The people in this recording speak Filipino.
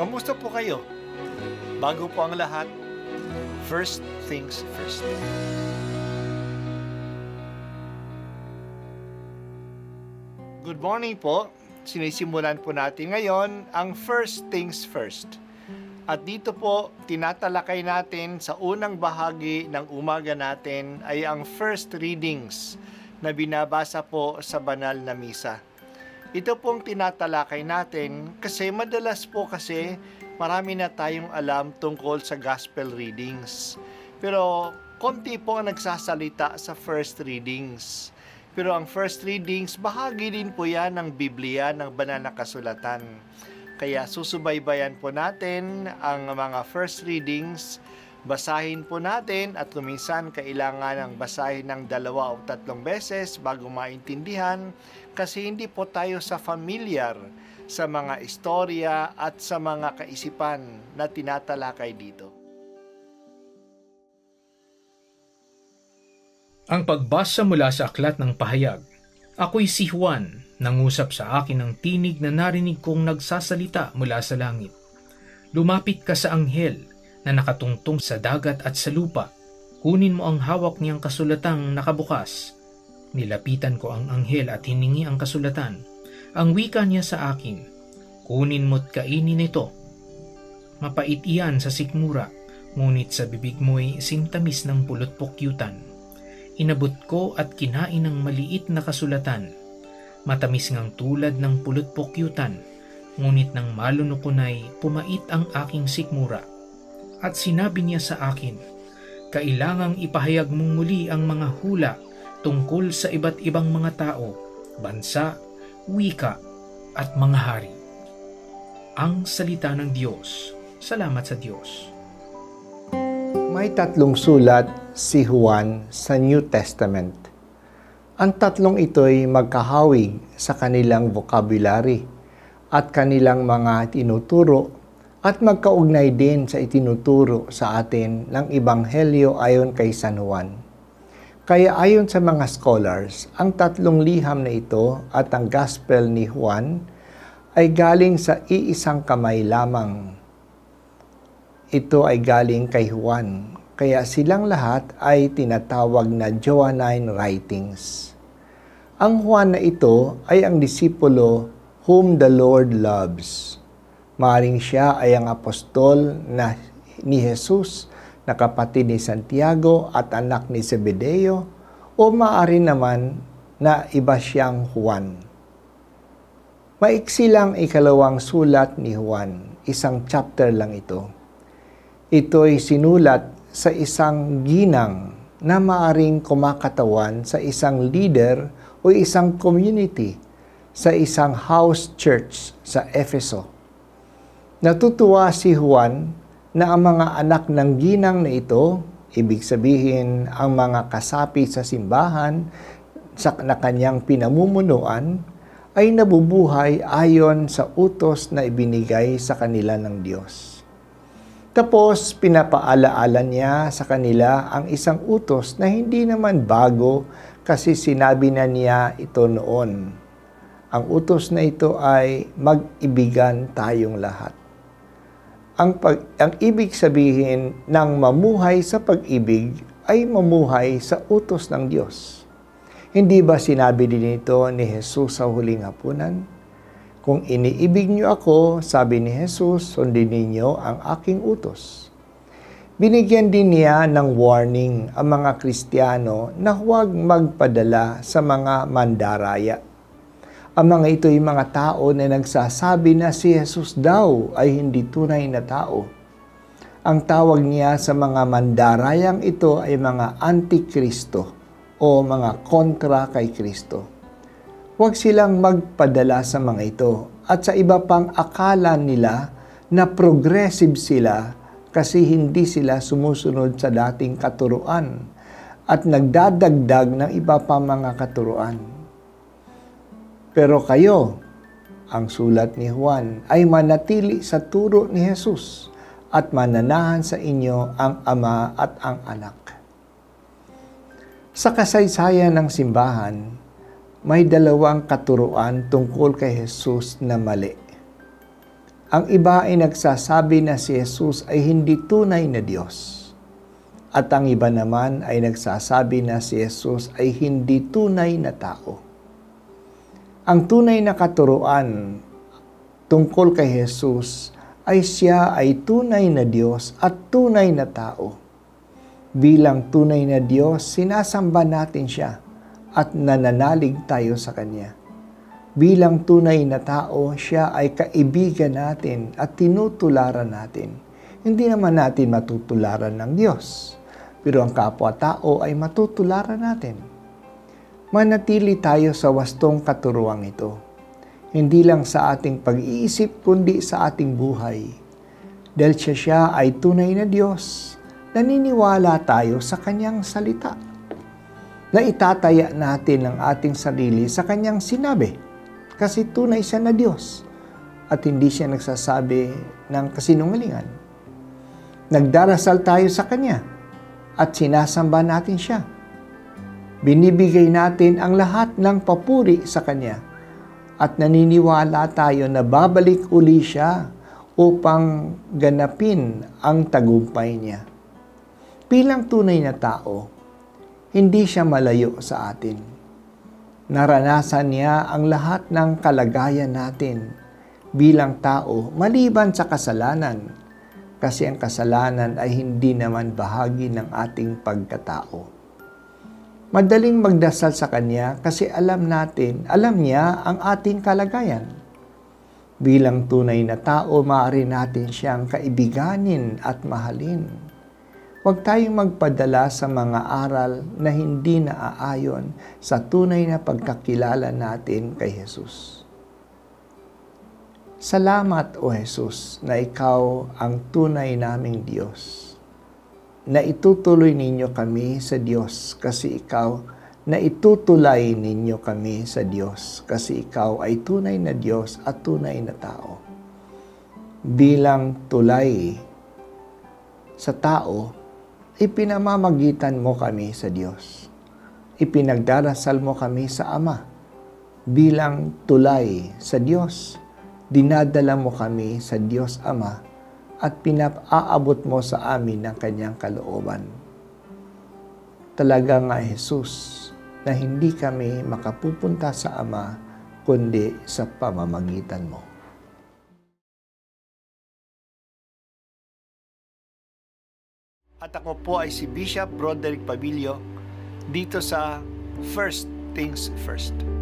Kamusta po kayo? Bago po ang lahat, first things first. Good morning po. Sinisimulan po natin ngayon ang first things first. At dito po, tinatalakay natin sa unang bahagi ng umaga natin ay ang first readings na binabasa po sa banal na misa. Ito pong tinatalakay natin kasi madalas po kasi marami na tayong alam tungkol sa gospel readings. Pero konti po ang nagsasalita sa first readings. Pero ang first readings, bahagi din po yan ng Biblia, ng banal na kasulatan. Kaya susubaybayan po natin ang mga first readings, basahin po natin at kuminsan kailangan ng basahin ng 2 o 3 beses bago maintindihan kasi hindi po tayo familiar sa mga istorya at sa mga kaisipan na tinatalakay dito. Ang pagbasa mula sa aklat ng pahayag. Ako'y si Juan, nangusap sa akin ng tinig na narinig kong nagsasalita mula sa langit. Lumapit ka sa anghel na nakatungtong sa dagat at sa lupa. Kunin mo ang hawak niyang kasulatang nakabukas. Nilapitan ko ang anghel at hiningi ang kasulatan. Ang wika niya sa akin, kunin mo't kainin ito. Mapait iyan sa sikmura, ngunit sa bibig mo'y sintamis ng pulot-pukyutan. Inabot ko at kinain ng maliit na kasulatan. Matamis ngang tulad ng pulot-pukyutan, ngunit nang malunok ko na'y pumait ang aking sikmura. At sinabi niya sa akin, kailangang ipahayag mong muli ang mga hula tungkol sa iba't ibang mga tao, bansa, wika, at mga hari. Ang salita ng Diyos. Salamat sa Diyos. May 3 sulat si Juan sa New Testament. Ang 3 ito'y magkahawig sa kanilang vocabulary at kanilang mga tinuturo at magkaugnay din sa itinuturo sa atin ng Ebanghelyo ayon kay San Juan. Kaya ayon sa mga scholars, ang 3 liham na ito at ang Gospel ni Juan ay galing sa iisang kamay lamang. Ito ay galing kay Juan, kaya silang lahat ay tinatawag na Johannine writings. Ang Juan na ito ay ang disipulo whom the Lord loves. Maring siya ay ang apostol ni Jesus na kapatid ni Santiago at anak ni Zebedeo, o maari naman na iba siyang Juan. Maiksi lang 2 sulat ni Juan, isang chapter lang ito. Ito'y sinulat sa isang ginang na maaring kumakatawan sa isang leader o isang community sa isang house church sa Efeso. Natutuwa si Juan na ang mga anak ng ginang na ito, ibig sabihin ang mga kasapi sa simbahan na kanyang pinamumunuan, ay nabubuhay ayon sa utos na ibinigay sa kanila ng Diyos. Tapos, pinapaalaala niya sa kanila ang isang utos na hindi naman bago kasi sinabi na niya ito noon. Ang utos na ito ay mag-ibigan tayong lahat. Ang ibig sabihin ng mamuhay sa pag-ibig ay mamuhay sa utos ng Diyos. Hindi ba sinabi din ito ni Jesus sa huling hapunan? Kung iniibig niyo ako, sabi ni Jesus, sundin ninyo ang aking utos. Binigyan din niya ng warning ang mga Kristiyano na huwag magpadala sa mga mandaraya. Ang mga ito ay mga tao na nagsasabi na si Jesus daw ay hindi tunay na tao. Ang tawag niya sa mga mandarayang ito ay mga antikristo o mga kontra kay Kristo. Huwag silang magpadala sa mga ito at sa iba pang akala nila na progressive sila kasi hindi sila sumusunod sa dating katuruan at nagdadagdag ng iba pang mga katuruan. Pero kayo, ang sulat ni Juan, ay manatili sa turo ni Jesus at mananahan sa inyo ang Ama at ang Anak. Sa kasaysayan ng simbahan, may 2 katuruan tungkol kay Jesus na mali. Ang iba ay nagsasabi na si Jesus ay hindi tunay na Diyos. At ang iba naman ay nagsasabi na si Jesus ay hindi tunay na tao. Ang tunay na katuruan tungkol kay Jesus ay siya ay tunay na Diyos at tunay na tao. Bilang tunay na Diyos, sinasamba natin siya at nananalig tayo sa Kanya. Bilang tunay na tao, siya ay kaibigan natin at tinutularan natin. Hindi naman natin matutularan ng Diyos, pero ang kapwa-tao ay matutularan natin. Manatili tayo sa wastong katuruang ito, hindi lang sa ating pag-iisip kundi sa ating buhay. Dahil siya ay tunay na Diyos, naniniwala tayo sa Kanyang salita. Na itataya natin ang ating sarili sa Kanyang sinabi. Kasi tunay siya na Diyos at hindi siya nagsasabi ng kasinungalingan. Nagdarasal tayo sa Kanya at sinasamba natin siya. Binibigay natin ang lahat ng papuri sa Kanya at naniniwala tayo na babalik uli siya upang ganapin ang tagumpay niya. Bilang tunay na tao, hindi siya malayo sa atin. Naranasan niya ang lahat ng kalagayan natin bilang tao maliban sa kasalanan, kasi ang kasalanan ay hindi naman bahagi ng ating pagkatao. Madaling magdasal sa Kanya kasi alam niya ang ating kalagayan. Bilang tunay na tao, maaari natin siyang kaibiganin at mahalin. Huwag tayong magpadala sa mga aral na hindi naaayon sa tunay na pagkakilala natin kay Jesus. Salamat, O Jesus, na Ikaw ang tunay naming Diyos. Na itutuloy ninyo kami sa Diyos kasi Ikaw, na itutulay ninyo kami sa Diyos kasi Ikaw ay tunay na Diyos at tunay na tao. Bilang tulay sa tao, ipinamamagitan mo kami sa Diyos. Ipinagdarasal mo kami sa Ama. Bilang tulay sa Diyos, dinadala mo kami sa Diyos Ama at pinaaabot mo sa amin ang Kanyang kalooban. Talaga nga, Jesus, na hindi kami makapupunta sa Ama kundi sa pamamagitan mo. At ako po ay si Bishop Broderick Pabilio dito sa First Things First.